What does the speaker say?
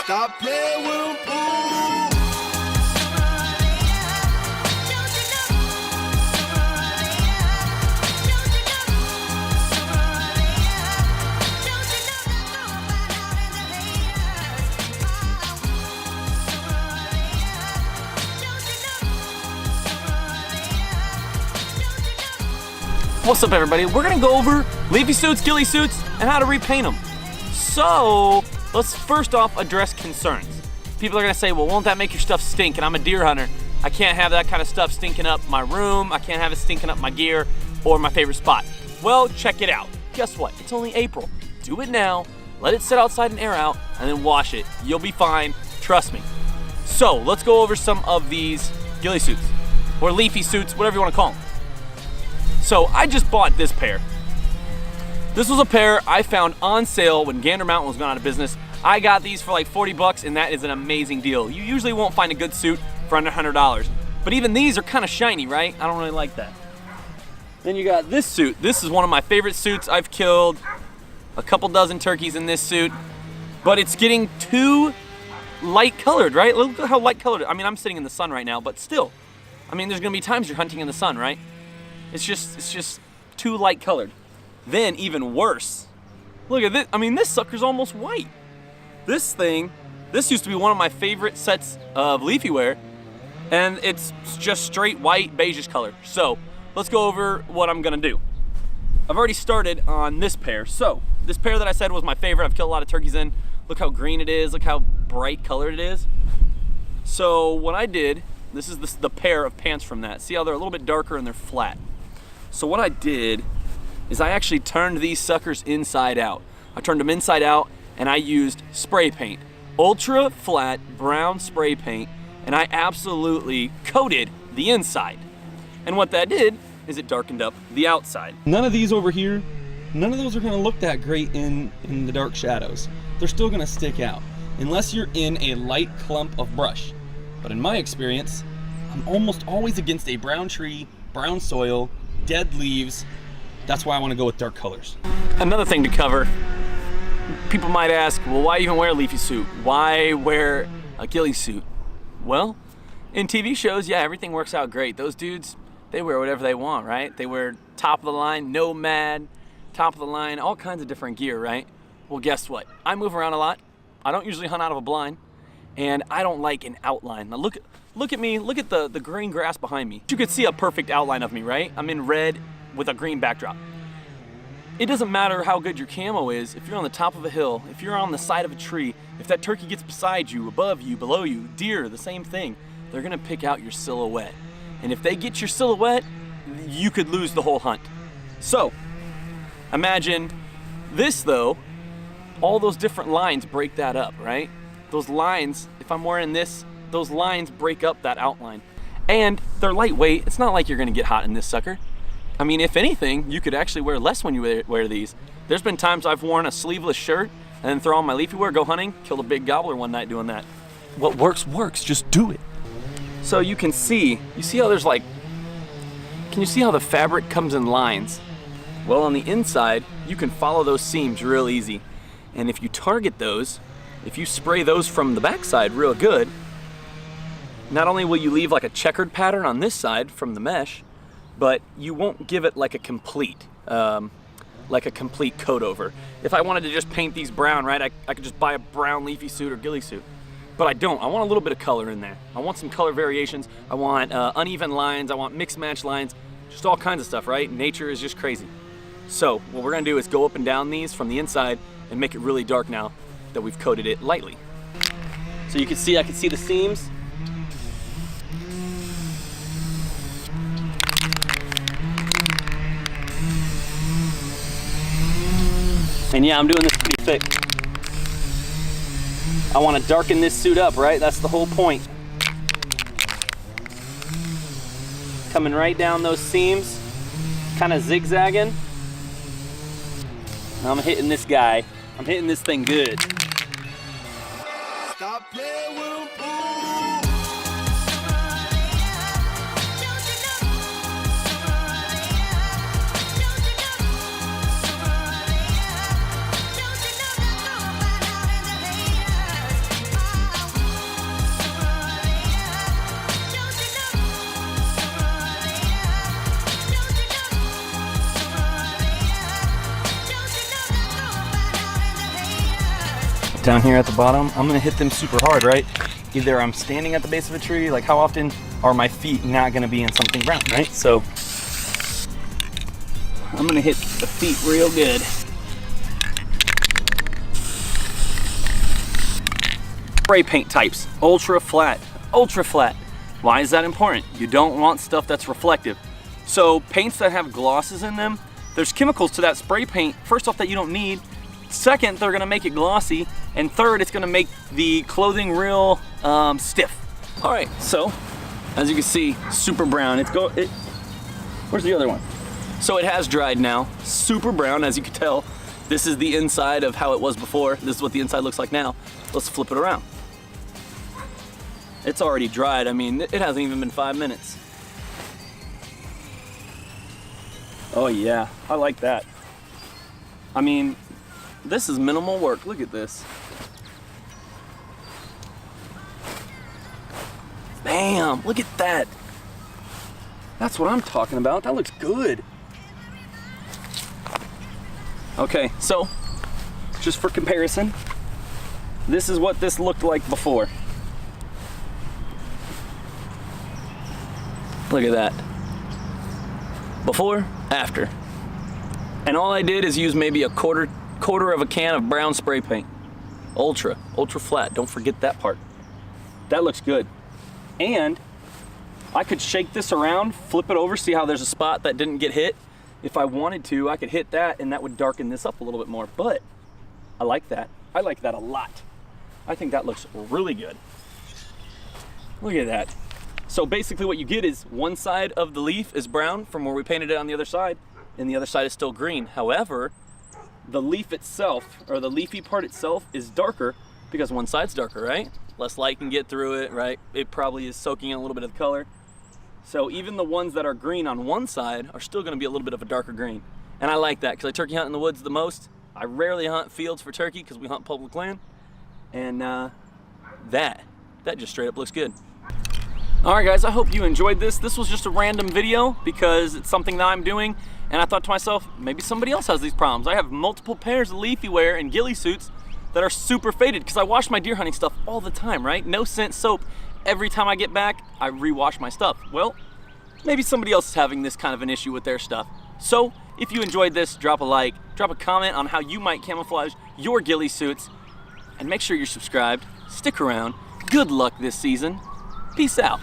Stop playing with them, fool. What's up, everybody? We're gonna go over leafy suits, ghillie suits, and how to repaint them. So let's first off address concerns. People are gonna say, well, won't that make your stuff stink? And I'm a deer hunter. I can't have that kind of stuff stinking up my room. I can't have it stinking up my gear or my favorite spot. Well, check it out. Guess what? It's only April. Do it now, let it sit outside and air out, and then wash it. You'll be fine, trust me. So let's go over some of these ghillie suits, or leafy suits, whatever you wanna call them. So I just bought this pair. This was a pair I found on sale when Gander Mountain was going out of business. I got these for like 40 bucks, and that is an amazing deal. You usually won't find a good suit for under $100. But even these are kind of shiny, right? I don't really like that. Then you got this suit. This is one of my favorite suits. I've killed a couple dozen turkeys in this suit, but it's getting too light colored, right? Look at how light colored. I mean, I'm sitting in the sun right now, but still. I mean, there's gonna be times you're hunting in the sun, right? It's just too light colored. Then even worse, look at this. I mean, this sucker's almost white. This used to be one of my favorite sets of leafy wear, and it's just straight white, beigeish color. So let's go over what I'm gonna do. I've already started on this pair. So this pair that I said was my favorite, I've killed a lot of turkeys in. Look how green it is, look how bright colored it is. So what I did, this is the pair of pants from that. See how they're a little bit darker and they're flat. So what I did is I actually turned these suckers inside out. I turned them inside out and I used spray paint. Ultra flat brown spray paint, and I absolutely coated the inside. And what that did is it darkened up the outside. None of these over here, none of those are gonna look that great in the dark shadows. They're still gonna stick out, unless you're in a light clump of brush. But in my experience, I'm almost always against a brown tree, brown soil, dead leaves. That's why I want to go with dark colors. Another thing to cover, people might ask, well, why even wear a leafy suit? Why wear a ghillie suit? Well, in TV shows, yeah, everything works out great. Those dudes, they wear whatever they want, right? They wear top of the line, nomad, top of the line, all kinds of different gear, right? Well, guess what? I move around a lot. I don't usually hunt out of a blind, and I don't like an outline. Now look at me, look at the green grass behind me. You could see a perfect outline of me, right? I'm in red with a green backdrop. It doesn't matter how good your camo is, if you're on the top of a hill, if you're on the side of a tree, if that turkey gets beside you, above you, below you, deer, the same thing, they're gonna pick out your silhouette. And if they get your silhouette, you could lose the whole hunt. So, imagine this though, all those different lines break that up, right? Those lines, if I'm wearing this, those lines break up that outline. And they're lightweight. It's not like you're gonna get hot in this sucker. I mean, if anything, you could actually wear less when you wear these. There's been times I've worn a sleeveless shirt and then throw on my leafy wear, go hunting, killed a big gobbler one night doing that. What works, works, just do it. So you see how there's like, can you see how the fabric comes in lines? Well, on the inside, you can follow those seams real easy. And if you target those, if you spray those from the backside real good, not only will you leave like a checkered pattern on this side from the mesh, but you won't give it like a complete coat over. If I wanted to just paint these brown, right, I could just buy a brown leafy suit or ghillie suit. But I don't. I want a little bit of color in there. I want some color variations. I want uneven lines. I want mixed match lines. Just all kinds of stuff, right? Nature is just crazy. So what we're gonna do is go up and down these from the inside and make it really dark now that we've coated it lightly. So you can see, I can see the seams. And yeah, I'm doing this pretty thick. I want to darken this suit up, right? That's the whole point. Coming right down those seams, kind of zigzagging. Now I'm hitting this guy. I'm hitting this thing good. Stop playing with them, fool. down here at the bottom, I'm gonna hit them super hard, right? Either I'm standing at the base of a tree, like how often are my feet not gonna be in something brown, right? So I'm gonna hit the feet real good. Spray paint types, ultra flat, ultra flat. Why is that important? You don't want stuff that's reflective. So paints that have glosses in them, there's chemicals to that spray paint, first off, that you don't need. Second, they're gonna make it glossy. And third, it's gonna make the clothing real stiff. All right, so as you can see, super brown. Where's the other one? So it has dried now, super brown, as you can tell. This is the inside of how it was before. This is what the inside looks like now. Let's flip it around. It's already dried. I mean, it hasn't even been 5 minutes. Oh yeah, I like that. I mean, this is minimal work. Look at this. Bam, look at that. That's what I'm talking about. That looks good. Okay, so just for comparison, this is what this looked like before. Look at that. Before, after. And all I did is use maybe a quarter of a can of brown spray paint. Ultra flat, don't forget that part. That looks good. And I could shake this around, flip it over, see how there's a spot that didn't get hit. If I wanted to, I could hit that and that would darken this up a little bit more, but I like that. I like that a lot. I think that looks really good. Look at that. So basically what you get is one side of the leaf is brown from where we painted it on the other side, and the other side is still green. However, the leaf itself, or the leafy part itself, is darker because one side's darker, right? Less light can get through it, right? It probably is soaking in a little bit of the color. So even the ones that are green on one side are still gonna be a little bit of a darker green. And I like that because I turkey hunt in the woods the most. I rarely hunt fields for turkey because we hunt public land. And that just straight up looks good. All right guys, I hope you enjoyed this. This was just a random video because it's something that I'm doing, and I thought to myself, maybe somebody else has these problems. I have multiple pairs of leafy wear and ghillie suits that are super faded because I wash my deer hunting stuff all the time, right? No scent soap. Every time I get back, I rewash my stuff. Well, maybe somebody else is having this kind of an issue with their stuff. So if you enjoyed this, drop a like, drop a comment on how you might camouflage your ghillie suits, and make sure you're subscribed. Stick around. Good luck this season. Peace out.